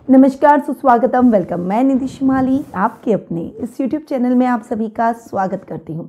नमस्कार, सुस्वागतम, वेलकम। मैं निधि शिमाली आपके अपने इस YouTube चैनल में आप सभी का स्वागत करती हूँ।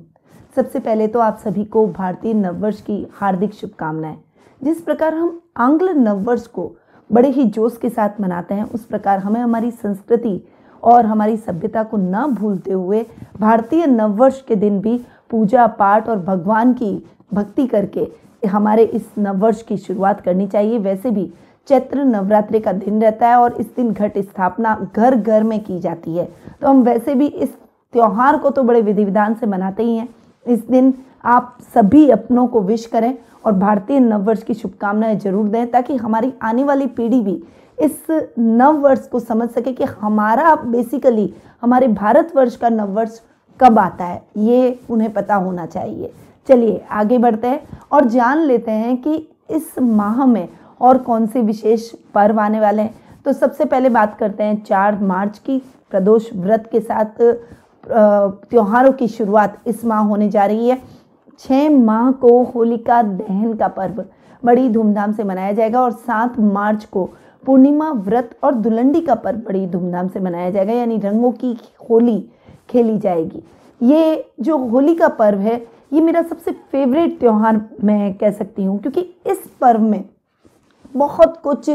सबसे पहले तो आप सभी को भारतीय नववर्ष की हार्दिक शुभकामनाएं। जिस प्रकार हम आंग्ल नववर्ष को बड़े ही जोश के साथ मनाते हैं, उस प्रकार हमें हमारी संस्कृति और हमारी सभ्यता को न भूलते हुए भारतीय नववर्ष के दिन भी पूजा पाठ और भगवान की भक्ति करके हमारे इस नववर्ष की शुरुआत करनी चाहिए। वैसे भी चैत्र नवरात्रि का दिन रहता है और इस दिन घट स्थापना घर घर में की जाती है, तो हम वैसे भी इस त्योहार को तो बड़े विधि विधान से मनाते ही हैं। इस दिन आप सभी अपनों को विश करें और भारतीय नववर्ष की शुभकामनाएं जरूर दें, ताकि हमारी आने वाली पीढ़ी भी इस नववर्ष को समझ सके कि हमारा बेसिकली हमारे भारतवर्ष का नववर्ष कब आता है, ये उन्हें पता होना चाहिए। चलिए आगे बढ़ते हैं और जान लेते हैं कि इस माह में और कौन से विशेष पर्व आने वाले हैं। तो सबसे पहले बात करते हैं 4 मार्च की। प्रदोष व्रत के साथ त्योहारों की शुरुआत इस माह होने जा रही है। 6 माह को होलिका दहन का पर्व बड़ी धूमधाम से मनाया जाएगा और 7 मार्च को पूर्णिमा व्रत और दुलंडी का पर्व बड़ी धूमधाम से मनाया जाएगा, यानी रंगों की होली खेली जाएगी। ये जो होली का पर्व है, ये मेरा सबसे फेवरेट त्योहार मैं कह सकती हूँ, क्योंकि इस पर्व में बहुत कुछ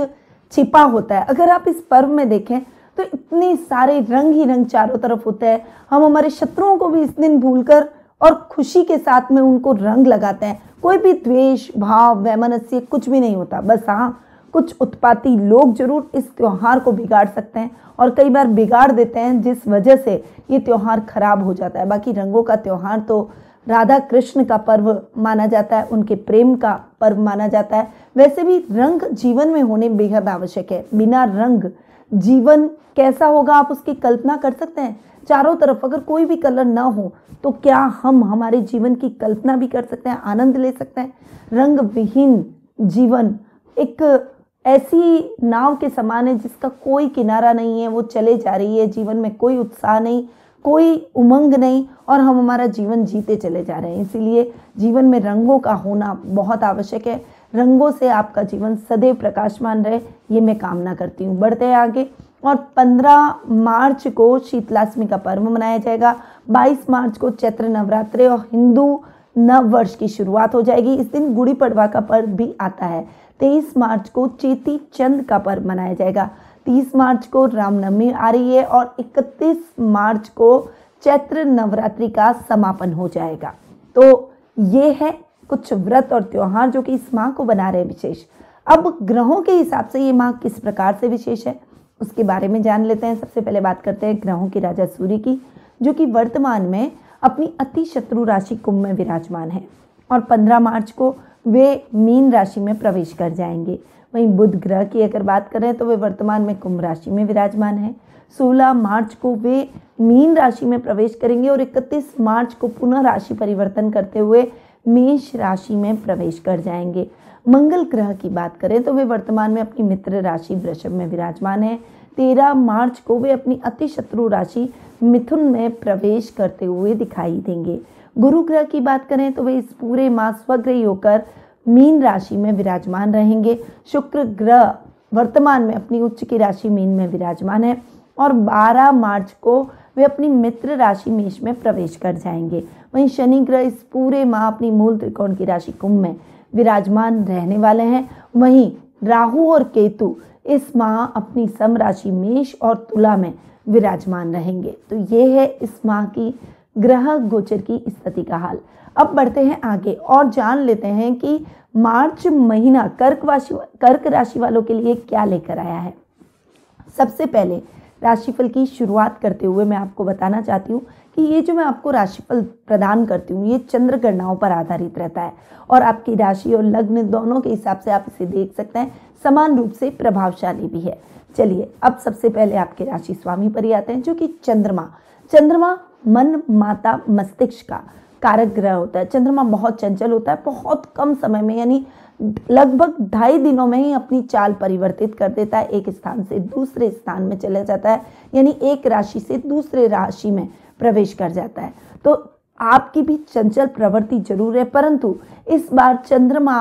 छिपा होता है। अगर आप इस पर्व में देखें तो इतने सारे रंग ही रंग चारों तरफ होते हैं। हम हमारे शत्रुओं को भी इस दिन भूलकर और खुशी के साथ में उनको रंग लगाते हैं। कोई भी द्वेष भाव वैमनस्य कुछ भी नहीं होता। बस हाँ, कुछ उत्पाती लोग जरूर इस त्योहार को बिगाड़ सकते हैं और कई बार बिगाड़ देते हैं, जिस वजह से ये त्योहार खराब हो जाता है। बाकी रंगों का त्योहार तो राधा कृष्ण का पर्व माना जाता है, उनके प्रेम का पर्व माना जाता है। वैसे भी रंग जीवन में होने बेहद आवश्यक है। बिना रंग जीवन कैसा होगा, आप उसकी कल्पना कर सकते हैं। चारों तरफ अगर कोई भी कलर ना हो तो क्या हम हमारे जीवन की कल्पना भी कर सकते हैं, आनंद ले सकते हैं? रंग विहीन जीवन एक ऐसी नाव के समान है जिसका कोई किनारा नहीं है, वो चले जा रही है। जीवन में कोई उत्साह नहीं, कोई उमंग नहीं और हम हमारा जीवन जीते चले जा रहे हैं। इसीलिए जीवन में रंगों का होना बहुत आवश्यक है। रंगों से आपका जीवन सदैव प्रकाशमान रहे, ये मैं कामना करती हूँ। बढ़ते हैं आगे और 15 मार्च को शीतलाष्टमी का पर्व मनाया जाएगा। 22 मार्च को चैत्र नवरात्रि और हिंदू नववर्ष की शुरुआत हो जाएगी। इस दिन गुड़ी पड़वा का पर्व भी आता है। 23 मार्च को चेती चंद का पर्व मनाया जाएगा। 30 मार्च को रामनवमी आ रही है और 31 मार्च को चैत्र नवरात्रि का समापन हो जाएगा। तो ये है कुछ व्रत और त्योहार जो कि इस माह को बना रहे विशेष। अब ग्रहों के हिसाब से ये माह किस प्रकार से विशेष है, उसके बारे में जान लेते हैं। सबसे पहले बात करते हैं ग्रहों की राजा सूर्य की, जो कि वर्तमान में अपनी अति शत्रु राशि कुंभ में विराजमान है और 15 मार्च को वे मीन राशि में प्रवेश कर जाएंगे। वहीं बुध ग्रह की अगर बात करें तो वे वर्तमान में कुंभ राशि में विराजमान है। 16 मार्च को वे मीन राशि में प्रवेश करेंगे और 31 मार्च को पुनः राशि परिवर्तन करते हुए मेष राशि में प्रवेश कर जाएंगे। मंगल ग्रह की बात करें तो वे वर्तमान में अपनी मित्र राशि वृषभ में विराजमान है। 13 मार्च को वे अपनी अति शत्रु राशि मिथुन में प्रवेश करते हुए दिखाई देंगे। गुरु ग्रह की बात करें तो वे इस पूरे माह स्वग्रही होकर मीन राशि में विराजमान रहेंगे। शुक्र ग्रह वर्तमान में अपनी उच्च की राशि मीन में विराजमान है और 12 मार्च को वे अपनी मित्र राशि मेष में प्रवेश कर जाएंगे। वहीं शनि ग्रह इस पूरे माह अपनी मूल त्रिकोण की राशि कुंभ में विराजमान रहने वाले हैं। वहीं राहु और केतु इस माह अपनी सम राशि मेष और तुला में विराजमान रहेंगे। तो ये है इस माह की ग्रह गोचर की स्थिति का हाल। अब बढ़ते हैं आगे और जान लेते हैं कि मार्च महीना कर्क राशि वालों के लिए क्या लेकर आया है। सबसे पहले राशिफल की शुरुआत करते हुए मैं आपको बताना चाहती हूँ कि ये जो मैं आपको राशिफल प्रदान करती हूँ, ये चंद्र गणनाओं पर आधारित रहता है और आपकी राशि और लग्न दोनों के हिसाब से आप इसे देख सकते हैं। समान रूप से प्रभावशाली भी है। चलिए अब सबसे पहले आपके राशि स्वामी पर ही आते हैं, जो कि चंद्रमा मन माता मस्तिष्क का कारक ग्रह होता है। चंद्रमा बहुत चंचल होता है, बहुत कम समय में यानी लगभग 2.5 दिनों में ही अपनी चाल परिवर्तित कर देता है। एक स्थान से दूसरे स्थान में चले जाता है, यानी एक राशि से दूसरे राशि में प्रवेश कर जाता है। तो आपकी भी चंचल प्रवृत्ति जरूर है, परंतु इस बार चंद्रमा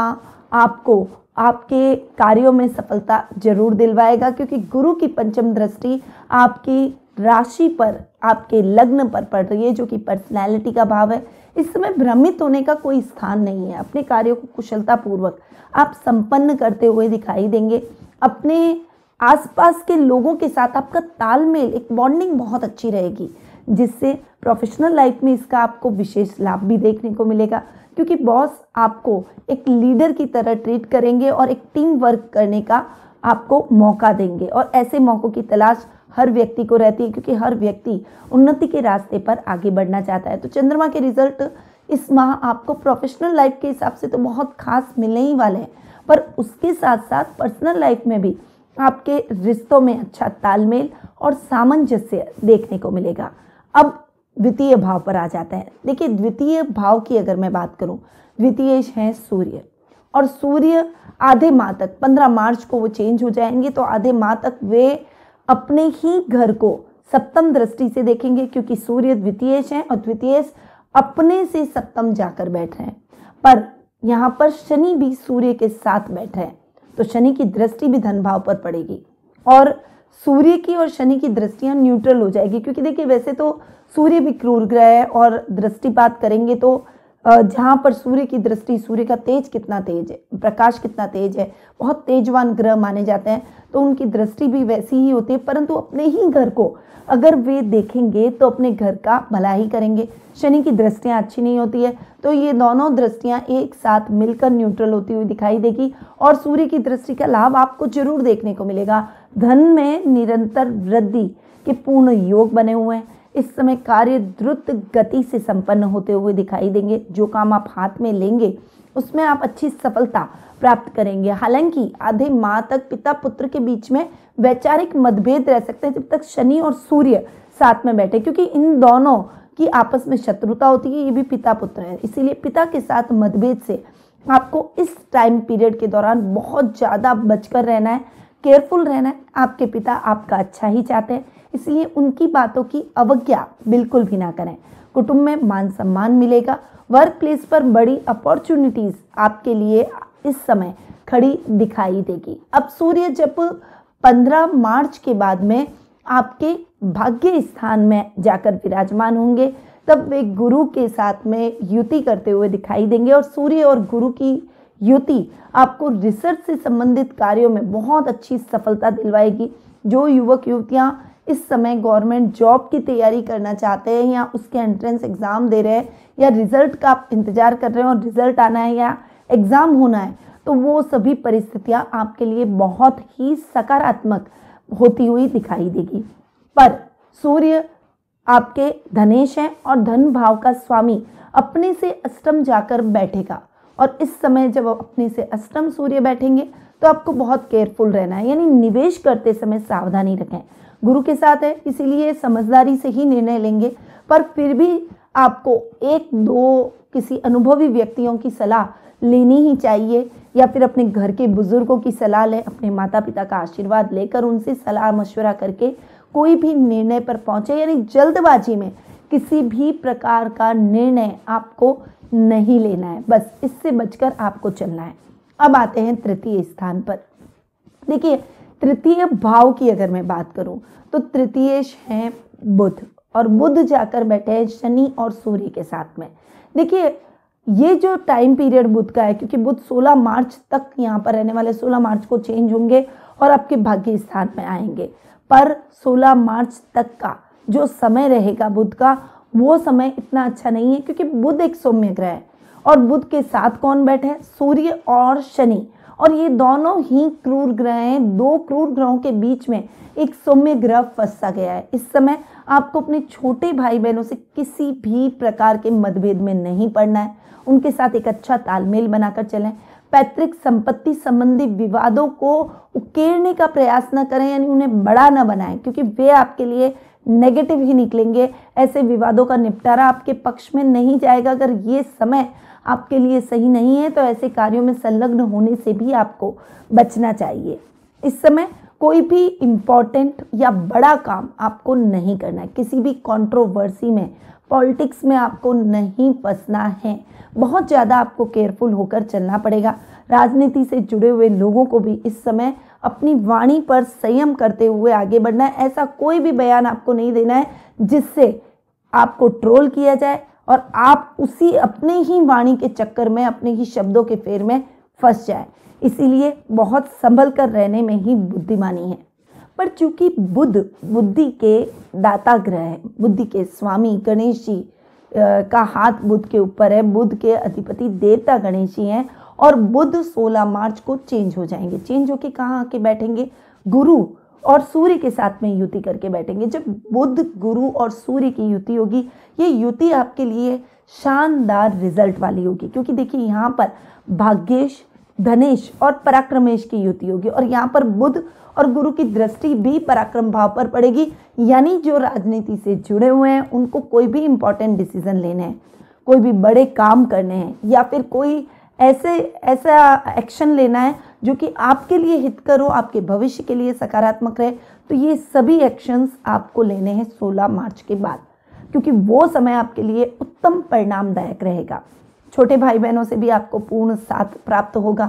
आपको आपके कार्यों में सफलता जरूर दिलवाएगा, क्योंकि गुरु की पंचम दृष्टि आपकी राशि पर, आपके लग्न पर पड़ रही है, जो कि पर्सनैलिटी का भाव है। इस समय भ्रमित होने का कोई स्थान नहीं है। अपने कार्यों को कुशलतापूर्वक आप संपन्न करते हुए दिखाई देंगे। अपने आसपास के लोगों के साथ आपका तालमेल, एक बॉन्डिंग बहुत अच्छी रहेगी, जिससे प्रोफेशनल लाइफ में इसका आपको विशेष लाभ भी देखने को मिलेगा, क्योंकि बॉस आपको एक लीडर की तरह ट्रीट करेंगे और एक टीम वर्क करने का आपको मौका देंगे। और ऐसे मौक़ों की तलाश हर व्यक्ति को रहती है, क्योंकि हर व्यक्ति उन्नति के रास्ते पर आगे बढ़ना चाहता है। तो चंद्रमा के रिजल्ट इस माह आपको प्रोफेशनल लाइफ के हिसाब से तो बहुत खास मिलने ही वाले हैं, पर उसके साथ साथ पर्सनल लाइफ में भी आपके रिश्तों में अच्छा तालमेल और सामंजस्य देखने को मिलेगा। अब द्वितीय भाव पर आ जाता है। देखिए, द्वितीय भाव की अगर मैं बात करूं, द्वितीय है सूर्य, और सूर्य आधे माह तक, 15 मार्च को वो चेंज हो जाएंगे, तो आधे माह तक वे अपने ही घर को सप्तम दृष्टि से देखेंगे, क्योंकि सूर्य द्वितीय है और द्वितीय अपने से सप्तम जाकर बैठ रहे हैं। पर यहाँ पर शनि भी सूर्य के साथ बैठ रहे हैं, तो शनि की दृष्टि भी धन भाव पर पड़ेगी, और सूर्य की और शनि की दृष्टियां न्यूट्रल हो जाएगी। क्योंकि देखिए, वैसे तो सूर्य भी क्रूर ग्रह है, और दृष्टिपात करेंगे तो जहाँ पर सूर्य की दृष्टि, सूर्य का तेज कितना तेज है, प्रकाश कितना तेज है, बहुत तेजवान ग्रह माने जाते हैं, तो उनकी दृष्टि भी वैसी ही होती है। परंतु अपने ही घर को अगर वे देखेंगे तो अपने घर का भला ही करेंगे। शनि की दृष्टियाँ अच्छी नहीं होती है, तो ये दोनों दृष्टियाँ एक साथ मिलकर न्यूट्रल होती हुई दिखाई देगी, और सूर्य की दृष्टि का लाभ आपको जरूर देखने को मिलेगा। धन में निरंतर वृद्धि के पूर्ण योग बने हुए हैं। इस समय कार्य द्रुत गति से संपन्न होते हुए दिखाई देंगे। जो काम आप हाथ में लेंगे उसमें आप अच्छी सफलता प्राप्त करेंगे। हालांकि आधे माह तक पिता पुत्र के बीच में वैचारिक मतभेद रह सकते हैं, जब तक शनि और सूर्य साथ में बैठे, क्योंकि इन दोनों की आपस में शत्रुता होती है। ये भी पिता पुत्र है, इसीलिए पिता के साथ मतभेद से आपको इस टाइम पीरियड के दौरान बहुत ज़्यादा बचकर रहना है, केयरफुल रहना है। आपके पिता आपका अच्छा ही चाहते हैं, इसलिए उनकी बातों की अवज्ञा बिल्कुल भी ना करें। कुटुंब में मान सम्मान मिलेगा। वर्क प्लेस पर बड़ी अपॉर्चुनिटीज आपके लिए इस समय खड़ी दिखाई देगी। अब सूर्य जब 15 मार्च के बाद में आपके भाग्य स्थान में जाकर विराजमान होंगे, तब वे गुरु के साथ में युति करते हुए दिखाई देंगे, और सूर्य और गुरु की युति आपको रिसर्च से संबंधित कार्यों में बहुत अच्छी सफलता दिलवाएगी। जो युवक युवतियां इस समय गवर्नमेंट जॉब की तैयारी करना चाहते हैं, या उसके एंट्रेंस एग्ज़ाम दे रहे हैं, या रिजल्ट का आप इंतजार कर रहे हैं और रिजल्ट आना है या एग्ज़ाम होना है, तो वो सभी परिस्थितियां आपके लिए बहुत ही सकारात्मक होती हुई दिखाई देगी। पर सूर्य आपके धनेश हैं और धन भाव का स्वामी अपने से अष्टम जाकर बैठेगा, और इस समय जब अपने से अष्टम सूर्य बैठेंगे तो आपको बहुत केयरफुल रहना है, यानी निवेश करते समय सावधानी रखें। गुरु के साथ है, इसीलिए समझदारी से ही निर्णय लेंगे, पर फिर भी आपको एक दो किसी अनुभवी व्यक्तियों की सलाह लेनी ही चाहिए, या फिर अपने घर के बुजुर्गों की सलाह लें, अपने माता पिता का आशीर्वाद लेकर उनसे सलाह मशवरा करके कोई भी निर्णय पर पहुंचे। यानी जल्दबाजी में किसी भी प्रकार का निर्णय आपको नहीं लेना है, बस इससे बचकर आपको चलना है। अब आते हैं तृतीय स्थान पर। देखिए, तृतीय भाव की अगर मैं बात करूं तो तृतीय है बुध, और बुध जाकर बैठे हैं शनि और सूर्य के साथ में। देखिए, ये जो टाइम पीरियड बुध का है, क्योंकि बुध 16 मार्च तक यहाँ पर रहने वाले, 16 मार्च को चेंज होंगे और आपके भाग्य स्थान में आएंगे, पर 16 मार्च तक का जो समय रहेगा बुध का, वो समय इतना अच्छा नहीं है, क्योंकि बुध एक सौम्य ग्रह है, और बुध के साथ कौन बैठे हैं? सूर्य और शनि, और ये दोनों ही क्रूर ग्रह हैं। दो क्रूर ग्रहों के बीच में एक सौम्य ग्रह फंसा गया है। इस समय आपको अपने छोटे भाई बहनों से किसी भी प्रकार के मतभेद में नहीं पड़ना है, उनके साथ एक अच्छा तालमेल बनाकर चलें। पैतृक संपत्ति संबंधी विवादों को उकेरने का प्रयास न करें, यानी उन्हें बड़ा न बनाएं, क्योंकि वे आपके लिए नेगेटिव ही निकलेंगे। ऐसे विवादों का निपटारा आपके पक्ष में नहीं जाएगा। अगर ये समय आपके लिए सही नहीं है तो ऐसे कार्यों में संलग्न होने से भी आपको बचना चाहिए। इस समय कोई भी इम्पोर्टेंट या बड़ा काम आपको नहीं करना है, किसी भी कंट्रोवर्सी में, पॉलिटिक्स में आपको नहीं फंसना है। बहुत ज़्यादा आपको केयरफुल होकर चलना पड़ेगा। राजनीति से जुड़े हुए लोगों को भी इस समय अपनी वाणी पर संयम करते हुए आगे बढ़ना है। ऐसा कोई भी बयान आपको नहीं देना है जिससे आपको ट्रोल किया जाए और आप उसी अपने ही वाणी के चक्कर में, अपने ही शब्दों के फेर में फंस जाए। इसीलिए बहुत संभल कर रहने में ही बुद्धिमानी है। पर चूंकि बुध बुद्धि के दाता ग्रह है, बुद्धि के स्वामी गणेश जी का हाथ बुध के ऊपर है, बुध के अधिपति देवता गणेश जी हैं और बुध 16 मार्च को चेंज हो जाएंगे। चेंज होके कहाँ आके बैठेंगे? गुरु और सूर्य के साथ में युति करके बैठेंगे। जब बुध, गुरु और सूर्य की युति होगी, ये युति आपके लिए शानदार रिजल्ट वाली होगी, क्योंकि देखिए यहाँ पर भाग्येश, धनेश और पराक्रमेश की युति होगी और यहाँ पर बुध और गुरु की दृष्टि भी पराक्रम भाव पर पड़ेगी। यानी जो राजनीति से जुड़े हुए हैं उनको कोई भी इंपॉर्टेंट डिसीजन लेने हैं, कोई भी बड़े काम करने हैं या फिर कोई ऐसा एक्शन लेना है जो कि आपके लिए हितकर हो, आपके भविष्य के लिए सकारात्मक रहे, तो ये सभी एक्शंस आपको लेने हैं 16 मार्च के बाद, क्योंकि वो समय आपके लिए उत्तम परिणामदायक रहेगा। छोटे भाई बहनों से भी आपको पूर्ण साथ प्राप्त होगा।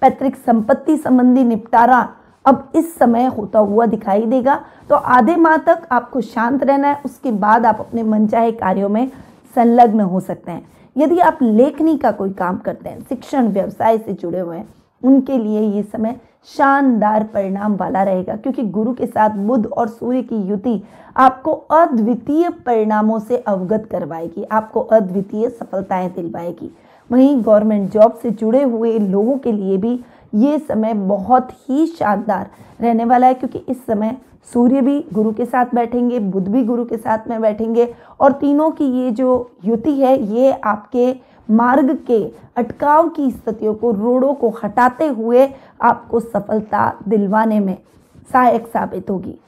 पैतृक संपत्ति संबंधी निपटारा अब इस समय होता हुआ दिखाई देगा। तो आधे माह तक आपको शांत रहना है, उसके बाद आप अपने मनचाहे कार्यों में संलग्न हो सकते हैं। यदि आप लेखनी का कोई काम करते हैं, शिक्षण व्यवसाय से जुड़े हुए हैं, उनके लिए ये समय शानदार परिणाम वाला रहेगा, क्योंकि गुरु के साथ बुध और सूर्य की युति आपको अद्वितीय परिणामों से अवगत करवाएगी, आपको अद्वितीय सफलताएं दिलवाएगी। वहीं गवर्नमेंट जॉब से जुड़े हुए लोगों के लिए भी ये समय बहुत ही शानदार रहने वाला है, क्योंकि इस समय सूर्य भी गुरु के साथ बैठेंगे, बुध भी गुरु के साथ में बैठेंगे और तीनों की ये जो युति है ये आपके मार्ग के अटकाव की स्थितियों को, रोड़ों को हटाते हुए आपको सफलता दिलवाने में सहायक साबित होगी।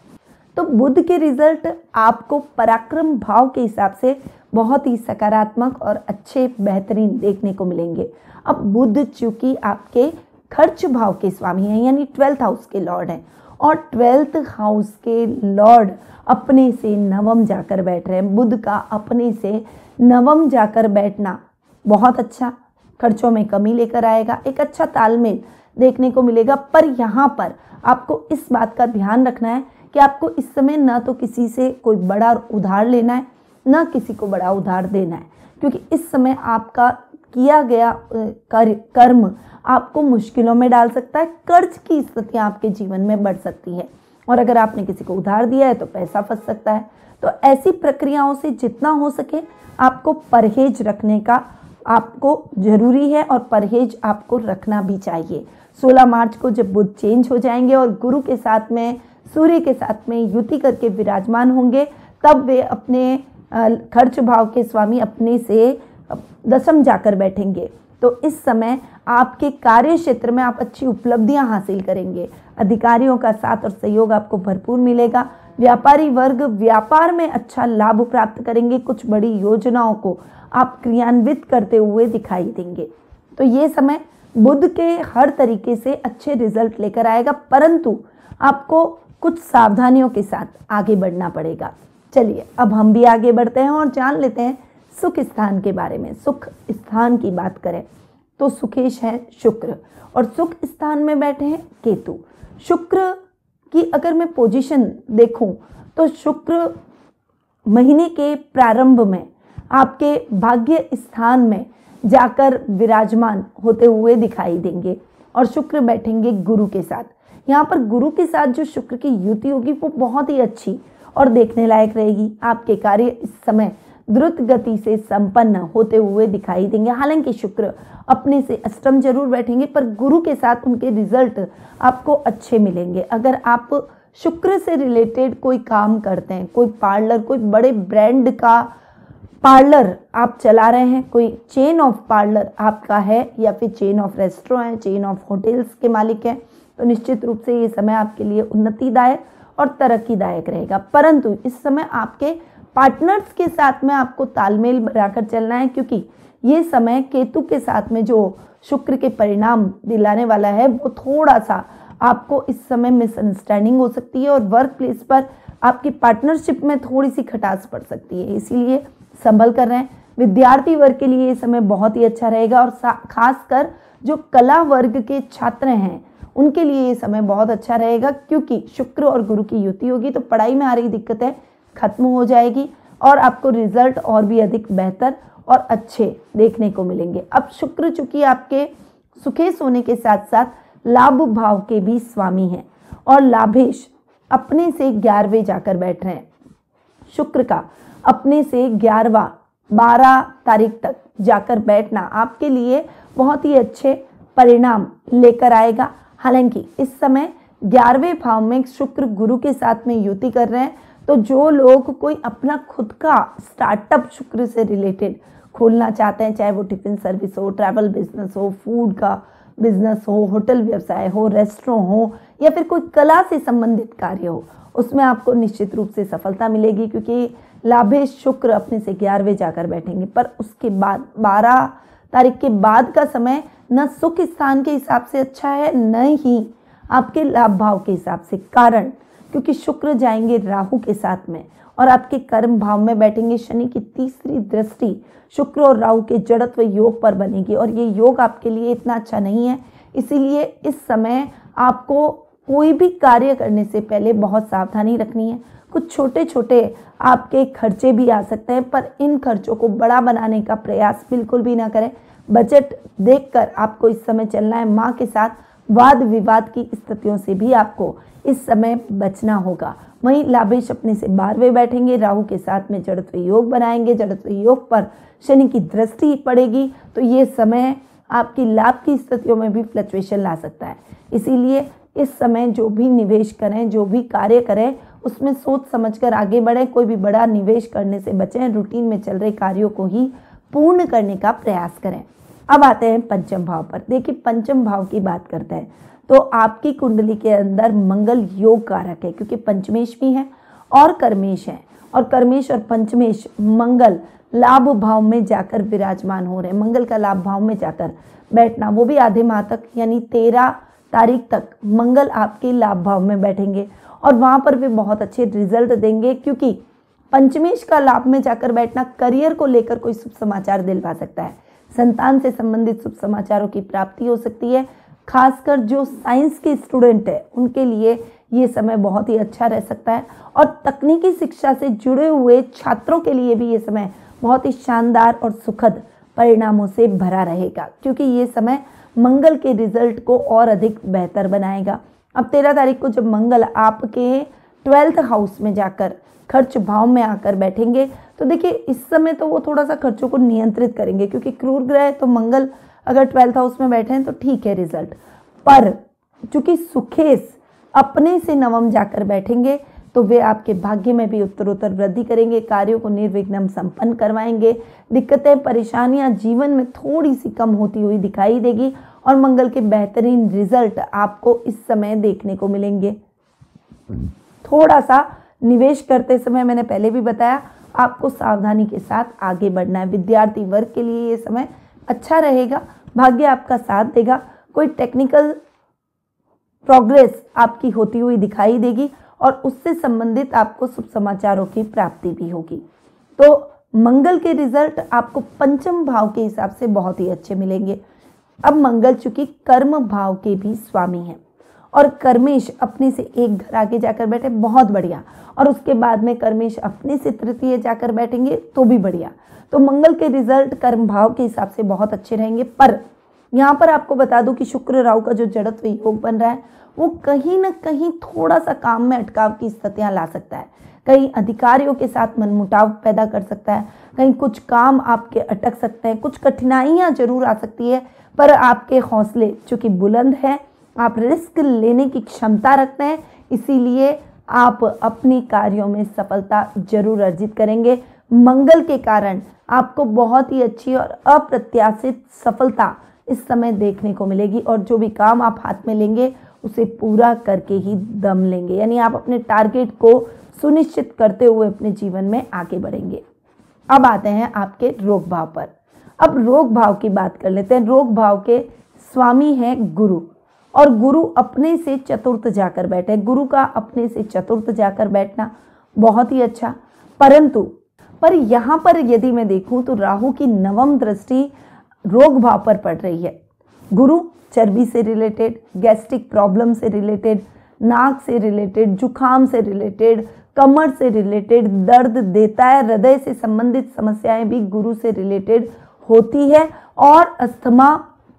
तो बुध के रिजल्ट आपको पराक्रम भाव के हिसाब से बहुत ही सकारात्मक और अच्छे, बेहतरीन देखने को मिलेंगे। अब बुध चूंकि आपके खर्च भाव के स्वामी हैं, यानी 12th हाउस के लॉर्ड हैं और 12th हाउस के लॉर्ड अपने से नवम जाकर बैठ रहे हैं। बुध का अपने से नवम जाकर बैठना बहुत अच्छा, खर्चों में कमी लेकर आएगा, एक अच्छा तालमेल देखने को मिलेगा। पर यहाँ पर आपको इस बात का ध्यान रखना है कि आपको इस समय ना तो किसी से कोई बड़ा उधार लेना है, ना किसी को बड़ा उधार देना है, क्योंकि इस समय आपका किया गया कर्म आपको मुश्किलों में डाल सकता है। कर्ज की स्थितियाँ आपके जीवन में बढ़ सकती है और अगर आपने किसी को उधार दिया है तो पैसा फंस सकता है। तो ऐसी प्रक्रियाओं से जितना हो सके आपको परहेज रखने का आपको जरूरी है और परहेज आपको रखना भी चाहिए। 16 मार्च को जब बुध चेंज हो जाएंगे और गुरु के साथ में, सूर्य के साथ में युति करके विराजमान होंगे, तब वे अपने खर्च भाव के स्वामी अपने से दशम जाकर बैठेंगे। तो इस समय आपके कार्य क्षेत्र में आप अच्छी उपलब्धियां हासिल करेंगे, अधिकारियों का साथ और सहयोग आपको भरपूर मिलेगा। व्यापारी वर्ग व्यापार में अच्छा लाभ प्राप्त करेंगे, कुछ बड़ी योजनाओं को आप क्रियान्वित करते हुए दिखाई देंगे। तो ये समय बुध के हर तरीके से अच्छे रिजल्ट लेकर आएगा, परंतु आपको कुछ सावधानियों के साथ आगे बढ़ना पड़ेगा। चलिए अब हम भी आगे बढ़ते हैं और जान लेते हैं सुख स्थान के बारे में। सुख स्थान की बात करें तो सुखेश है शुक्र और सुख स्थान में बैठे हैं केतु। शुक्र की अगर मैं पोजीशन देखूं तो शुक्र महीने के प्रारंभ में आपके भाग्य स्थान में जाकर विराजमान होते हुए दिखाई देंगे और शुक्र बैठेंगे गुरु के साथ। यहाँ पर गुरु के साथ जो शुक्र की युति होगी वो बहुत ही अच्छी और देखने लायक रहेगी। आपके कार्य इस समय द्रुत गति से संपन्न होते हुए दिखाई देंगे। हालांकि शुक्र अपने से अष्टम जरूर बैठेंगे, पर गुरु के साथ उनके रिजल्ट आपको अच्छे मिलेंगे। अगर आप शुक्र से रिलेटेड कोई काम करते हैं, कोई पार्लर, कोई बड़े ब्रांड का पार्लर आप चला रहे हैं, कोई चेन ऑफ पार्लर आपका है या फिर चेन ऑफ रेस्टोरेंट है, चेन ऑफ होटल्स के मालिक हैं, तो निश्चित रूप से ये समय आपके लिए उन्नतिदायक और तरक्कीदायक रहेगा। परंतु इस समय आपके पार्टनर्स के साथ में आपको तालमेल बनाकर चलना है, क्योंकि ये समय केतु के साथ में जो शुक्र के परिणाम दिलाने वाला है वो थोड़ा सा आपको इस समय मिसअंडरस्टैंडिंग हो सकती है और वर्क प्लेस पर आपकी पार्टनरशिप में थोड़ी सी खटास पड़ सकती है। इसीलिए संभल कर रहें, विद्यार्थी वर्ग के लिए ये समय बहुत ही अच्छा रहेगा और खासकर जो कला वर्ग के छात्र हैं उनके लिए ये समय बहुत अच्छा रहेगा, क्योंकि शुक्र और गुरु की युति होगी तो पढ़ाई में आ रही दिक्कतें खत्म हो जाएगी और आपको रिजल्ट और भी अधिक बेहतर और अच्छे देखने को मिलेंगे। अब शुक्र चूंकि आपके सुखेश होने के साथ साथ लाभ भाव के भी स्वामी हैं और लाभेश अपने से 11वें जाकर बैठ रहे हैं। शुक्र का अपने से 11वां 12 तारीख तक जाकर बैठना आपके लिए बहुत ही अच्छे परिणाम लेकर आएगा। हालांकि इस समय 11वें भाव में शुक्र गुरु के साथ में युति कर रहे हैं, तो जो लोग कोई अपना खुद का स्टार्टअप शुक्र से रिलेटेड खोलना चाहते हैं, चाहे वो टिफिन सर्विस हो, ट्रैवल बिजनेस हो, फूड का बिजनेस हो, होटल व्यवसाय हो, रेस्टोरेंट हो या फिर कोई कला से संबंधित कार्य हो, उसमें आपको निश्चित रूप से सफलता मिलेगी, क्योंकि लाभेश शुक्र अपने से 11वें जाकर बैठेंगे। पर उसके बाद 12 तारीख के बाद का समय न सुख स्थान के हिसाब से अच्छा है, न ही आपके लाभ भाव के हिसाब से। कारण क्योंकि शुक्र जाएंगे राहु के साथ में और आपके कर्म भाव में बैठेंगे। शनि की तीसरी दृष्टि शुक्र और राहु के जड़त्व योग पर बनेगी और ये योग आपके लिए इतना अच्छा नहीं है। इसीलिए इस समय आपको कोई भी कार्य करने से पहले बहुत सावधानी रखनी है। कुछ छोटे छोटे आपके खर्चे भी आ सकते हैं, पर इन खर्चों को बड़ा बनाने का प्रयास बिल्कुल भी ना करें। बजट देखकर आपको इस समय चलना है। माँ के साथ वाद विवाद की स्थितियों से भी आपको इस समय बचना होगा। वहीं लाभेश अपने से 12वें बैठेंगे, राहु के साथ में जड़त्व योग बनाएंगे। जड़त्व योग पर शनि की दृष्टि पड़ेगी, तो ये समय आपकी लाभ की स्थितियों में भी फ्लक्चुएशन ला सकता है। इसीलिए इस समय जो भी निवेश करें, जो भी कार्य करें, उसमें सोच समझकर आगे बढ़ें। कोई भी बड़ा निवेश करने से बचें। रूटीन में चल रहे कार्यों को ही पूर्ण करने का प्रयास करें। अब आते हैं पंचम भाव पर। देखिए, पंचम भाव की बात करते हैं तो आपकी कुंडली के अंदर मंगल योग कारक है, क्योंकि पंचमेश भी है और कर्मेश है, और कर्मेश और पंचमेश मंगल लाभ भाव में जाकर विराजमान हो रहे हैं। मंगल का लाभ भाव में जाकर बैठना, वो भी आधे माह तक, यानी 13 तारीख तक मंगल आपके लाभ भाव में बैठेंगे और वहां पर भी बहुत अच्छे रिजल्ट देंगे, क्योंकि पंचमेश का लाभ में जाकर बैठना करियर को लेकर कोई शुभ समाचार दिलवा सकता है। संतान से संबंधित शुभ समाचारों की प्राप्ति हो सकती है। खासकर जो साइंस के स्टूडेंट है उनके लिए ये समय बहुत ही अच्छा रह सकता है, और तकनीकी शिक्षा से जुड़े हुए छात्रों के लिए भी ये समय बहुत ही शानदार और सुखद परिणामों से भरा रहेगा, क्योंकि ये समय मंगल के रिजल्ट को और अधिक बेहतर बनाएगा। अब 13 तारीख को जब मंगल आपके 12th हाउस में जाकर खर्च भाव में आकर बैठेंगे, तो देखिए इस समय तो वो थोड़ा सा खर्चों को नियंत्रित करेंगे, क्योंकि क्रूर ग्रह तो मंगल अगर 12th हाउस में बैठे हैं तो ठीक है रिजल्ट, पर चूंकि सुखेश अपने से नवम जाकर बैठेंगे तो वे आपके भाग्य में भी उत्तरोत्तर वृद्धि करेंगे, कार्यों को निर्विघ्न संपन्न करवाएंगे। दिक्कतें परेशानियां जीवन में थोड़ी सी कम होती हुई दिखाई देगी और मंगल के बेहतरीन रिजल्ट आपको इस समय देखने को मिलेंगे। थोड़ा सा निवेश करते समय मैंने पहले भी बताया, आपको सावधानी के साथ आगे बढ़ना है। विद्यार्थी वर्ग के लिए ये समय अच्छा रहेगा, भाग्य आपका साथ देगा। कोई टेक्निकल प्रोग्रेस आपकी होती हुई दिखाई देगी और उससे संबंधित आपको शुभ समाचारों की प्राप्ति भी होगी। तो मंगल के रिजल्ट आपको पंचम भाव के हिसाब से बहुत ही अच्छे मिलेंगे। अब मंगल चूंकि कर्म भाव के भी स्वामी हैं और कर्मेश अपने से एक घर आगे जाकर बैठे, बहुत बढ़िया, और उसके बाद में कर्मेश अपने से तृतीय जाकर बैठेंगे तो भी बढ़िया। तो मंगल के रिजल्ट कर्म भाव के हिसाब से बहुत अच्छे रहेंगे। पर यहाँ पर आपको बता दूं कि शुक्र राहु का जो जड़त्व योग बन रहा है वो कहीं ना कहीं थोड़ा सा काम में अटकाव की स्थितियां ला सकता है। कहीं अधिकारियों के साथ मनमुटाव पैदा कर सकता है, कहीं कुछ काम आपके अटक सकते हैं, कुछ कठिनाइयां जरूर आ सकती है, पर आपके हौसले चूंकि बुलंद है, आप रिस्क लेने की क्षमता रखते हैं, इसीलिए आप अपनी कार्यों में सफलता जरूर अर्जित करेंगे। मंगल के कारण आपको बहुत ही अच्छी और अप्रत्याशित सफलता इस समय देखने को मिलेगी और जो भी काम आप हाथ में लेंगे उसे पूरा करके ही दम लेंगे, यानी आप अपने टारगेट को सुनिश्चित करते हुए अपने जीवन में आगे बढ़ेंगे। अब आते हैं आपके रोग भाव पर। अब रोग भाव की बात कर लेते हैं। रोग भाव के स्वामी हैं गुरु, और गुरु अपने से चतुर्थ जाकर बैठे। गुरु का अपने से चतुर्थ जाकर बैठना बहुत ही अच्छा, परंतु पर यहाँ पर यदि मैं देखूं तो राहु की नवम दृष्टि रोग भाव पर पड़ रही है। गुरु चर्बी से रिलेटेड, गैस्ट्रिक प्रॉब्लम से रिलेटेड, नाक से रिलेटेड, जुखाम से रिलेटेड, कमर से रिलेटेड दर्द देता है। हृदय से संबंधित समस्याएं भी गुरु से रिलेटेड होती है और अस्थमा,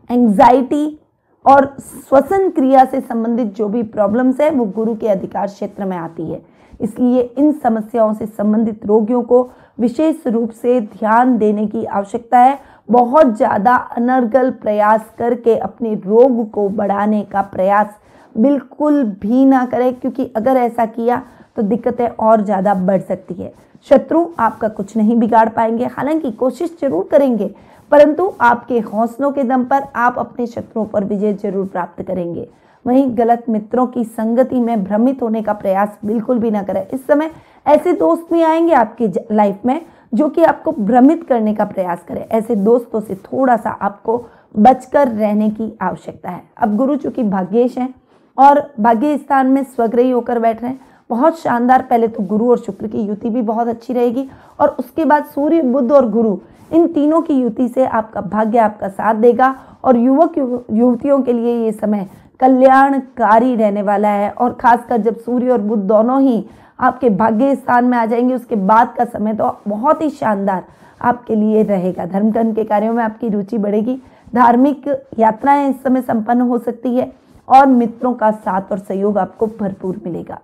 एंजाइटी और श्वसन क्रिया से संबंधित जो भी प्रॉब्लम्स है वो गुरु के अधिकार क्षेत्र में आती है। इसलिए इन समस्याओं से संबंधित रोगियों को विशेष रूप से ध्यान देने की आवश्यकता है। बहुत ज़्यादा अनर्गल प्रयास करके अपने रोग को बढ़ाने का प्रयास बिल्कुल भी ना करें, क्योंकि अगर ऐसा किया तो दिक्कतें और ज़्यादा बढ़ सकती है। शत्रु आपका कुछ नहीं बिगाड़ पाएंगे, हालांकि कोशिश जरूर करेंगे, परंतु आपके हौसलों के दम पर आप अपने शत्रुओं पर विजय जरूर प्राप्त करेंगे। वहीं गलत मित्रों की संगति में भ्रमित होने का प्रयास बिल्कुल भी ना करें। इस समय ऐसे दोस्त भी आएंगे आपकी लाइफ में जो कि आपको भ्रमित करने का प्रयास करें। ऐसे दोस्तों से थोड़ा सा आपको बचकर रहने की आवश्यकता है। अब गुरु चूंकि भाग्येश हैं और भाग्य स्थान में स्वग्रही होकर बैठ रहे हैं, बहुत शानदार। पहले तो गुरु और शुक्र की युति भी बहुत अच्छी रहेगी और उसके बाद सूर्य, बुध और गुरु, इन तीनों की युति से आपका भाग्य आपका साथ देगा और युवक युवतियों के लिए ये समय कल्याणकारी रहने वाला है। और खासकर जब सूर्य और बुध दोनों ही आपके भाग्य स्थान में आ जाएंगे, उसके बाद का समय तो बहुत ही शानदार आपके लिए रहेगा। धर्मकर्म के कार्यों में आपकी रुचि बढ़ेगी, धार्मिक यात्राएं इस समय संपन्न हो सकती है और मित्रों का साथ और सहयोग आपको भरपूर मिलेगा।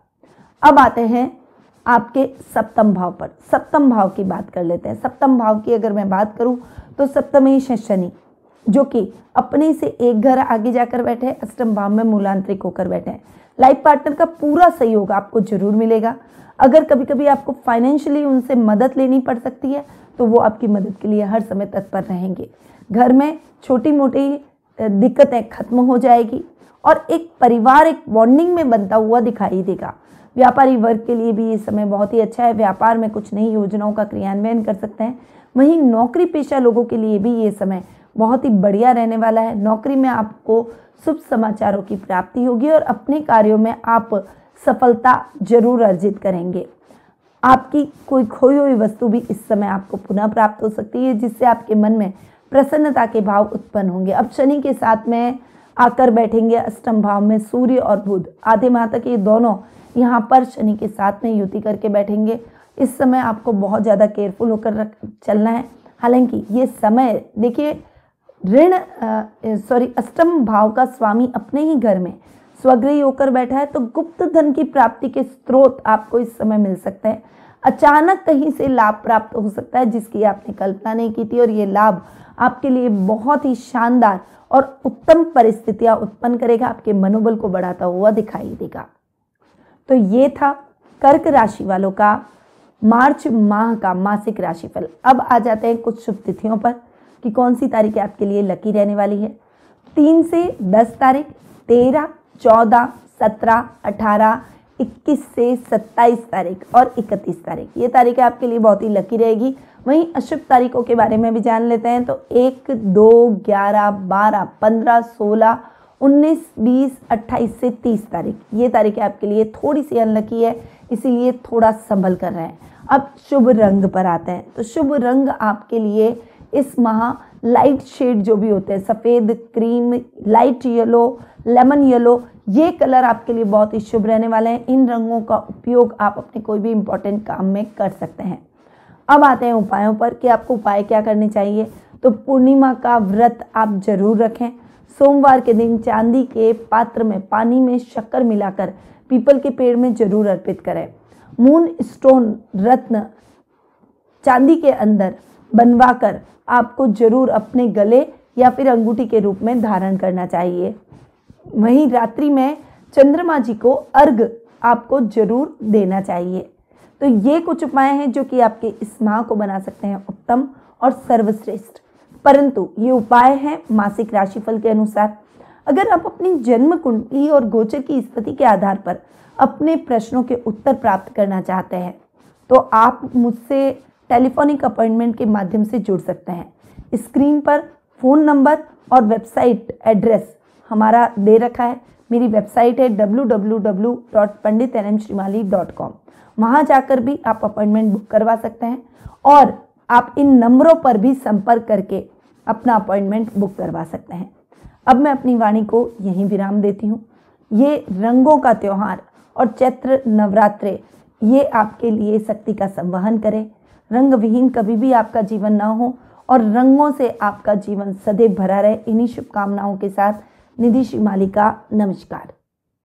अब आते हैं आपके सप्तम भाव पर। सप्तम भाव की बात कर लेते हैं। सप्तम भाव की अगर मैं बात करूं तो सप्तमेश है शनि, जो कि अपने से एक घर आगे जाकर बैठे हैं, अष्टम भाव में मूलांतरिक होकर बैठे हैं। लाइफ पार्टनर का पूरा सहयोग आपको जरूर मिलेगा। अगर कभी कभी आपको फाइनेंशियली उनसे मदद लेनी पड़ सकती है तो वो आपकी मदद के लिए हर समय तत्पर रहेंगे। घर में छोटी मोटी दिक्कतें खत्म हो जाएगी और एक परिवार एक बॉन्डिंग में बनता हुआ दिखाई देगा। व्यापारी वर्ग के लिए भी ये समय बहुत ही अच्छा है। व्यापार में कुछ नई योजनाओं का क्रियान्वयन कर सकते हैं। वहीं नौकरी पेशा लोगों के लिए भी ये समय बहुत ही बढ़िया रहने वाला है। नौकरी में आपको शुभ समाचारों की प्राप्ति होगी और अपने कार्यों में आप सफलता जरूर अर्जित करेंगे। आपकी कोई खोई हुई वस्तु भी इस समय आपको पुनः प्राप्त हो सकती है, जिससे आपके मन में प्रसन्नता के भाव उत्पन्न होंगे। अब शनि के साथ में आकर बैठेंगे अष्टम भाव में सूर्य और बुध। आधे माह तक ये दोनों यहाँ पर शनि के साथ में युति करके बैठेंगे। इस समय आपको बहुत ज़्यादा केयरफुल होकर चलना है। हालांकि ये समय देखिए अष्टम भाव का स्वामी अपने ही घर में स्वगृही होकर बैठा है, तो गुप्त धन की प्राप्ति के स्रोत आपको इस समय मिल सकते हैं। अचानक कहीं से लाभ प्राप्त हो सकता है जिसकी आपने कल्पना नहीं की थी और ये लाभ आपके लिए बहुत ही शानदार और उत्तम परिस्थितियां उत्पन्न करेगा, आपके मनोबल को बढ़ाता हुआ दिखाई देगा। तो ये था कर्क राशि वालों का मार्च माह का मासिक राशिफल। अब आ जाते हैं कुछ शुभ तिथियों पर कि कौन सी तारीखें आपके लिए लकी रहने वाली है। 3 से 10 तारीख, 13, 14, 17, 18, 21 से 27 तारीख और 31 तारीख, ये तारीखें आपके लिए बहुत ही लकी रहेगी। वहीं अशुभ तारीखों के बारे में भी जान लेते हैं तो 1, 2, 11, 12, 15, 16, 19, 20, 28 से 30 तारीख, ये तारीखें आपके लिए थोड़ी सी अनलकी है, इसीलिए थोड़ा संभल कर रहे हैं। अब शुभ रंग पर आते हैं तो शुभ रंग आपके लिए इस माह लाइट शेड जो भी होते हैं, सफ़ेद, cream, light yellow, lemon yellow, ये कलर आपके लिए बहुत ही शुभ रहने वाले हैं। इन रंगों का उपयोग आप अपने कोई भी इम्पोर्टेंट काम में कर सकते हैं। अब आते हैं उपायों पर कि आपको उपाय क्या करने चाहिए। तो पूर्णिमा का व्रत आप जरूर रखें। सोमवार के दिन चांदी के पात्र में पानी में शक्कर मिलाकर पीपल के पेड़ में जरूर अर्पित करें। मून स्टोन रत्न चांदी के अंदर बनवाकर आपको जरूर अपने गले या फिर अंगूठी के रूप में धारण करना चाहिए। वहीं रात्रि में चंद्रमा जी को अर्घ आपको जरूर देना चाहिए। तो ये कुछ उपाय हैं जो कि आपके इस माह को बना सकते हैं उत्तम और सर्वश्रेष्ठ। परंतु ये उपाय हैं मासिक राशिफल के अनुसार। अगर आप अपनी जन्म कुंडली और गोचर की स्थिति के आधार पर अपने प्रश्नों के उत्तर प्राप्त करना चाहते हैं तो आप मुझसे टेलीफोनिक अपॉइंटमेंट के माध्यम से जुड़ सकते हैं। स्क्रीन पर फ़ोन नंबर और वेबसाइट एड्रेस हमारा दे रखा है। मेरी वेबसाइट है www.panditnmshrimali.com। वहाँ जाकर भी आप अपॉइंटमेंट बुक करवा सकते हैं और आप इन नंबरों पर भी संपर्क करके अपना अपॉइंटमेंट बुक करवा सकते हैं। अब मैं अपनी वाणी को यहीं विराम देती हूँ। ये रंगों का त्यौहार और चैत्र नवरात्रे ये आपके लिए शक्ति का संवहन करे। रंग विहीन कभी भी आपका जीवन ना हो और रंगों से आपका जीवन सदैव भरा रहे। इन्हीं शुभकामनाओं के साथ निधि श्रीमाली का नमस्कार।